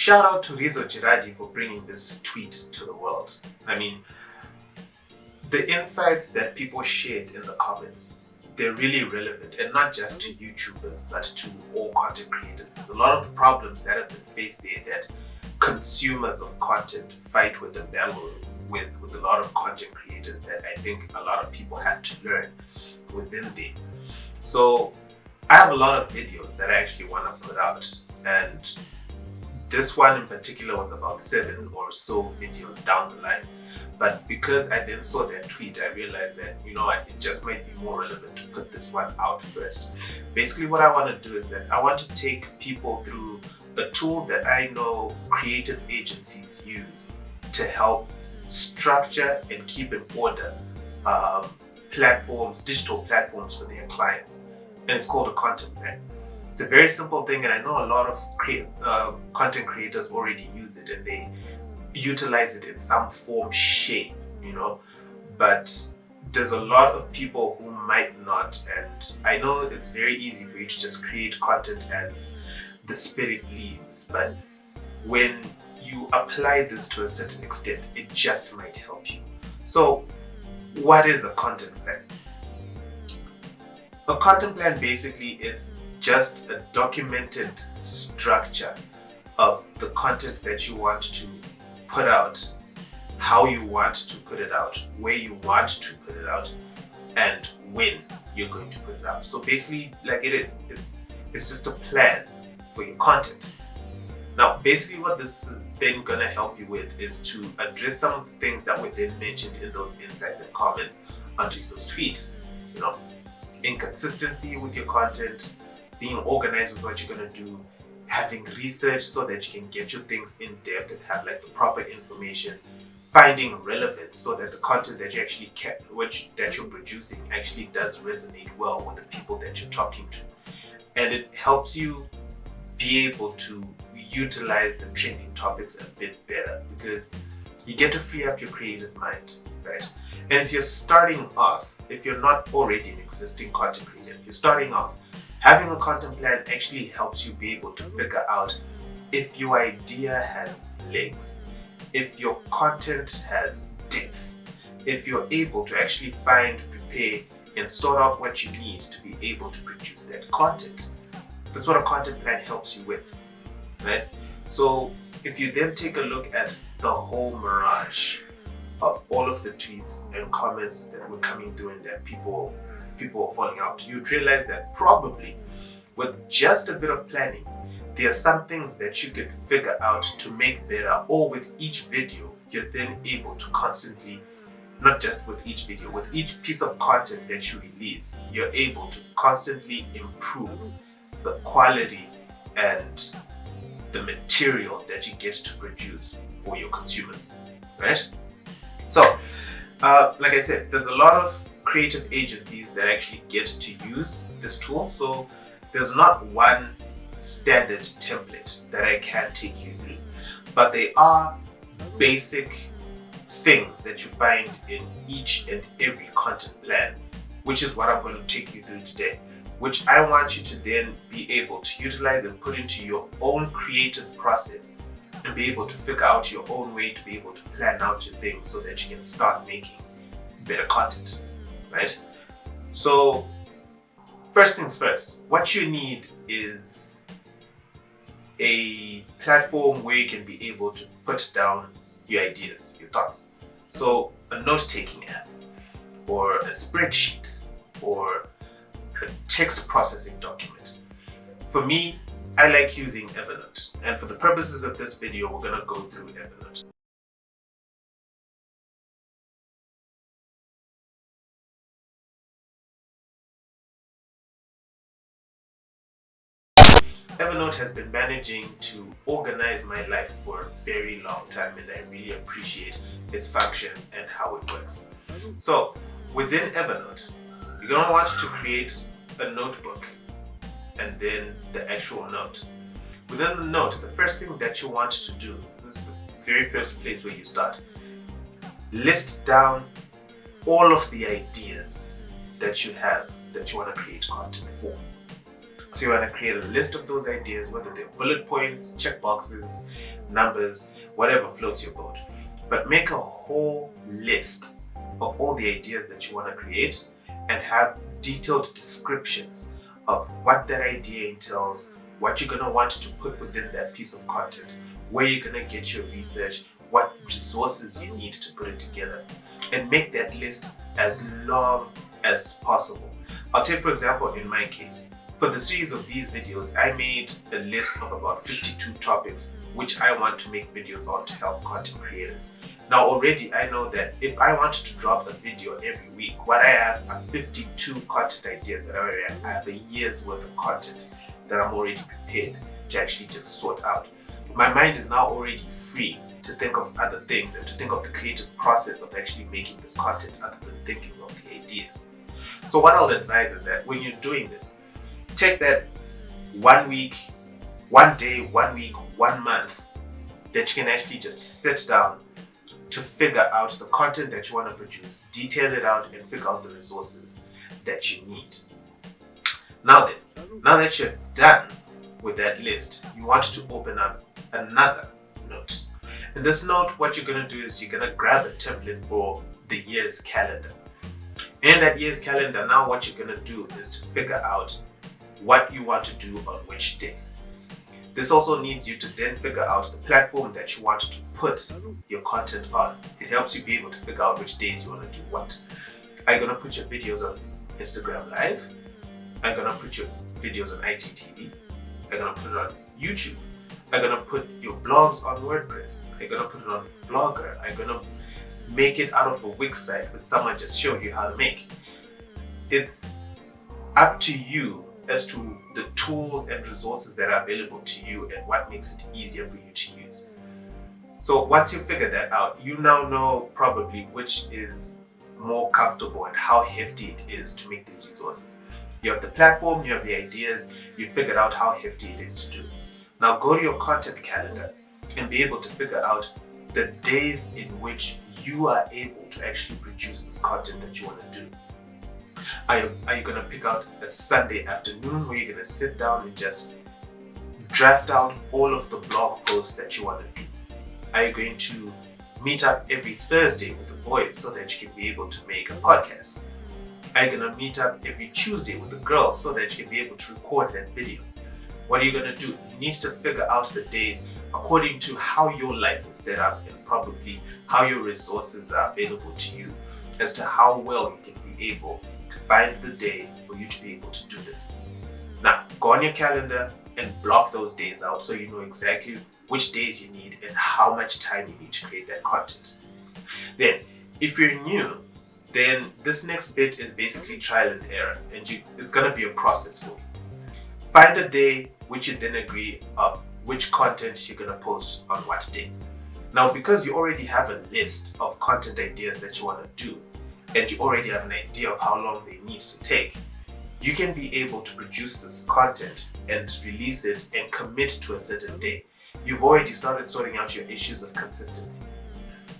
shout out to Rizo Girardi for bringing this tweet to the world. I mean, the insights that people shared in the comments, they're really relevant, and not just to YouTubers, but to all content creators. There's a lot of the problems that have been faced there that consumers of content fight with and battle with a lot of content creators that I think a lot of people have to learn within there. So I have a lot of videos that I actually want to put out, and this one in particular was about 7 or so videos down the line. But because I then saw that tweet, I realized that, you know what, it just might be more relevant to put this one out first. Basically what I want to do is that I want to take people through a tool that I know creative agencies use to help structure and keep in order digital platforms for their clients. And it's called a content plan. It's a very simple thing, and I know a lot of content creators already use it and they utilize it in some form, shape, you know, but there's a lot of people who might not, and I know it's very easy for you to just create content as the spirit leads, but when you apply this to a certain extent, it just might help you. So what is a content plan? A content plan basically is just a documented structure of the content that you want to put out, how you want to put it out, where you want to put it out, and when you're going to put it out. So basically, like it's just a plan for your content. Now, basically what this is then going to help you with is to address some of the things that were then mentioned in those insights and comments under those tweets. You know, inconsistency with your content, being organized with what you're going to do, having research so that you can get your things in depth and have like the proper information, finding relevance so that the content that you actually that you're producing actually does resonate well with the people that you're talking to. And it helps you be able to utilize the trending topics a bit better because you get to free up your creative mind, right? And if you're starting off, if you're not already an existing content creator, if you're starting off, having a content plan actually helps you be able to figure out if your idea has legs, if your content has depth, if you're able to actually find, prepare, and sort out what you need to be able to produce that content. That's what a content plan helps you with, right? So if you then take a look at the whole mirage of all of the tweets and comments that were coming through and that people are falling out, you'd realize that probably with just a bit of planning, there are some things that you could figure out to make better, or with each video, you're then able to constantly, not just with each video, with each piece of content that you release, you're able to constantly improve the quality and the material that you get to produce for your consumers, right? So, like I said, there's a lot of creative agencies that actually get to use this tool. So there's not one standard template that I can take you through, but they are basic things that you find in each and every content plan, which is what I'm going to take you through today, which I want you to then be able to utilize and put into your own creative process and be able to figure out your own way to be able to plan out your things so that you can start making better content, right? So first things first, what you need is a platform where you can be able to put down your ideas, your thoughts. So a note-taking app, or a spreadsheet, or a text processing document. For me, I like using Evernote, and for the purposes of this video, we're going to go through Evernote. Evernote has been managing to organize my life for a very long time, and I really appreciate its functions and how it works. So within Evernote, you're going to want to create a notebook and then the actual note. Within the note, the first thing that you want to do, this is the very first place where you start, list down all of the ideas that you have that you want to create content for. So you want to create a list of those ideas, whether they're bullet points, check boxes, numbers, whatever floats your boat. But make a whole list of all the ideas that you want to create and have detailed descriptions of what that idea entails, what you're going to want to put within that piece of content, where you're going to get your research, what resources you need to put it together, and make that list as long as possible. I'll take, for example, in my case, for the series of these videos, I made a list of about 52 topics which I want to make videos on to help content creators. Now already I know that if I wanted to drop a video every week, what I have are 52 content ideas that I have a year's worth of content that I'm already prepared to actually just sort out. My mind is now already free to think of other things and to think of the creative process of actually making this content other than thinking of the ideas. So what I'll advise is that when you're doing this, take that 1 week, 1 day, 1 week, 1 month that you can actually just sit down to figure out the content that you want to produce, detail it out, and figure out the resources that you need. Now that you're done with that list, you want to open up another note. In this note, what you're going to do is you're going to grab a template for the year's calendar. In that year's calendar, now what you're going to do is to figure out what you want to do on which day. This also needs you to then figure out the platform that you want to put your content on. It helps you be able to figure out which days you want to do what. Are you going to put your videos on Instagram Live? Are you going to put your videos on IGTV? Are you going to put it on YouTube? Are you going to put your blogs on WordPress? Are you going to put it on Blogger? Are you going to make it out of a Wix site that someone just showed you how to make? It's up to you as to the tools and resources that are available to you and what makes it easier for you to use. So once you figure that out, you now know probably which is more comfortable and how hefty it is to make these resources. You have the platform, you have the ideas, you figured out how hefty it is to do. Now go to your content calendar and be able to figure out the days in which you are able to actually produce this content that you want to do. Are you going to pick out a Sunday afternoon where you're going to sit down and just draft out all of the blog posts that you want to do? Are you going to meet up every Thursday with the boys so that you can be able to make a podcast? Are you going to meet up every Tuesday with the girls so that you can be able to record that video? What are you going to do? You need to figure out the days according to how your life is set up and probably how your resources are available to you as to how well you can be able to find the day for you to be able to do this. Now, go on your calendar and block those days out so you know exactly which days you need and how much time you need to create that content. Then, if you're new, then this next bit is basically trial and error, and it's going to be a process for you. Find a day which you then agree of which content you're going to post on what day. Now, because you already have a list of content ideas that you want to do, and you already have an idea of how long they need to take, you can be able to produce this content and release it and commit to a certain day. You've already started sorting out your issues of consistency.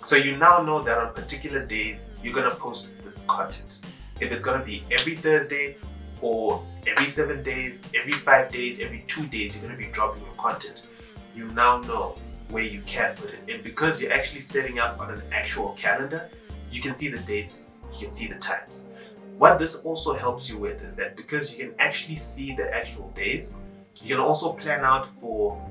So you now know that on particular days, you're going to post this content. If it's going to be every Thursday or every 7 days, every 5 days, every 2 days, you're going to be dropping your content. You now know where you can put it. And because you're actually setting up on an actual calendar, you can see the dates, you can see the times. What this also helps you with is that because you can actually see the actual days, you can also plan out for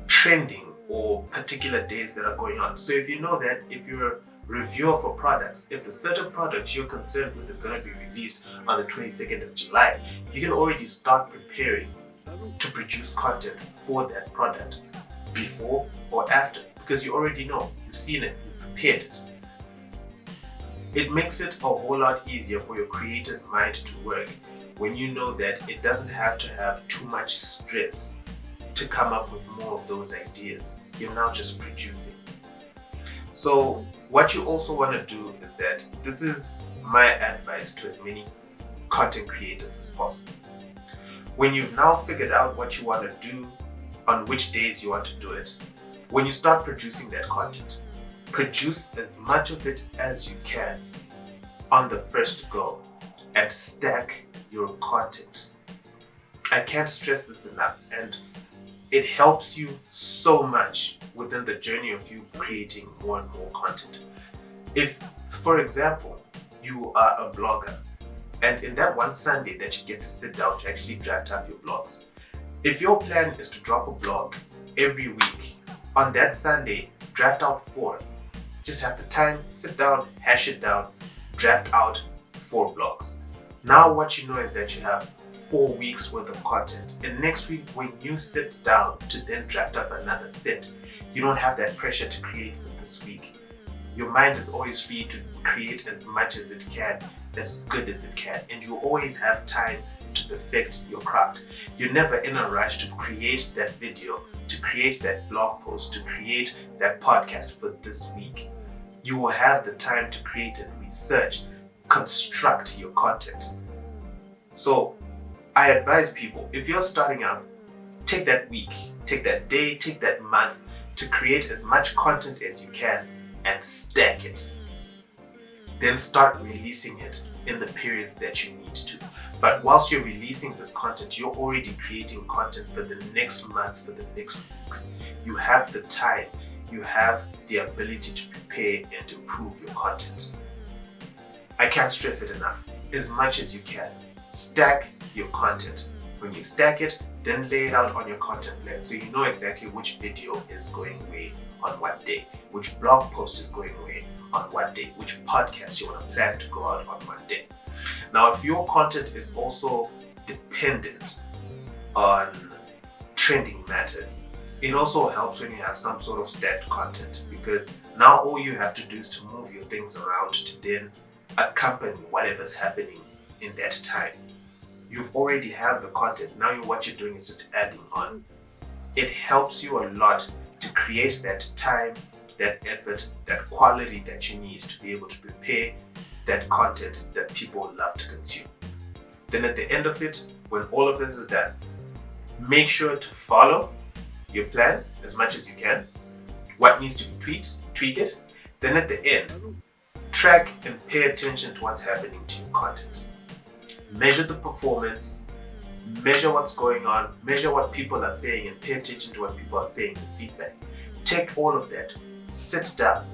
trending or particular days that are going on. So if you know that if you're a reviewer for products, if the certain product you're concerned with is going to be released on the 22nd of July, you can already start preparing to produce content for that product before or after, because you already know, you've seen it, you've prepared it. It makes it a whole lot easier for your creative mind to work when you know that it doesn't have to have too much stress to come up with more of those ideas. You're now just producing. So what you also want to do is that this is my advice to as many content creators as possible. When you've now figured out what you want to do, on which days you want to do it, when you start producing that content, produce as much of it as you can on the first go and stack your content. I can't stress this enough, and it helps you so much within the journey of you creating more and more content. If, for example, you are a blogger, and in that one Sunday that you get to sit down to actually draft out your blogs, if your plan is to drop a blog every week, on that Sunday, draft out 4. Just have the time, sit down, hash it down, draft out 4 blogs. Now what you know is that you have 4 weeks worth of content. And next week, when you sit down to then draft up another set, you don't have that pressure to create for this week. Your mind is always free to create as much as it can, as good as it can, and you always have time to perfect your craft. You're never in a rush to create that video, to create that blog post, to create that podcast for this week. You will have the time to create and research, construct your content. So I advise people, if you're starting out, take that week, take that day, take that month to create as much content as you can and stack it. Then start releasing it in the periods that you need to. But whilst you're releasing this content, you're already creating content for the next months, for the next weeks. You have the time, you have the ability to prepare and improve your content. I can't stress it enough. As much as you can, stack your content. When you stack it, then lay it out on your content plan so you know exactly which video is going where on what day, which blog post is going where on what day, which podcast you want to plan to go out on what day. Now, if your content is also dependent on trending matters, it also helps when you have some sort of stacked content, because now all you have to do is to move your things around to then accompany whatever's happening in that time. You've already have the content. Now what you're doing is just adding on. It helps you a lot to create that time, that effort, that quality that you need to be able to prepare that content that people love to consume. Then at the end of it, when all of this is done, make sure to follow your plan as much as you can. What needs to be tweaked, tweak it. Then at the end, track and pay attention to what's happening to your content. Measure the performance, measure what's going on, measure what people are saying, and pay attention to what people are saying in feedback. Take all of that, sit down,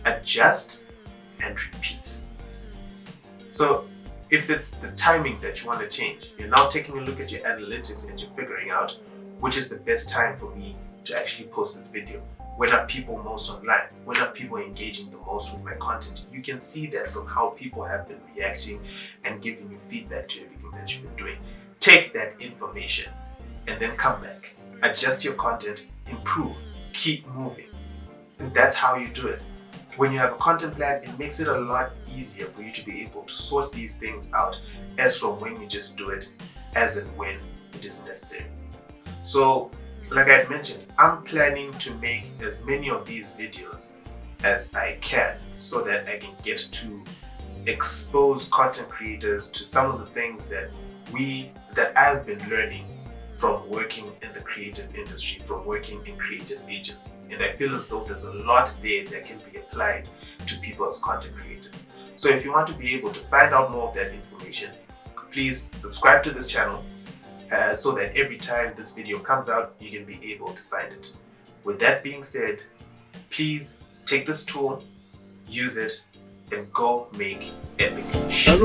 adjust, and repeat. So if it's the timing that you want to change, you're now taking a look at your analytics and you're figuring out which is the best time for me to actually post this video. When are people most online? When are people engaging the most with my content? You can see that from how people have been reacting and giving you feedback to everything that you've been doing. Take that information and then come back. Adjust your content, improve, keep moving. And that's how you do it. When you have a content plan, it makes it a lot easier for you to be able to source these things out as from when you just do it as and when it is necessary. So, like I had mentioned, I'm planning to make as many of these videos as I can so that I can get to expose content creators to some of the things that I've been learning from working in the creative industry, from working in creative agencies. And I feel as though there's a lot there that can be applied to people as content creators. So if you want to be able to find out more of that information, please subscribe to this channel so that every time this video comes out, you can be able to find it. With that being said, please take this tool, use it, and go make epic shit.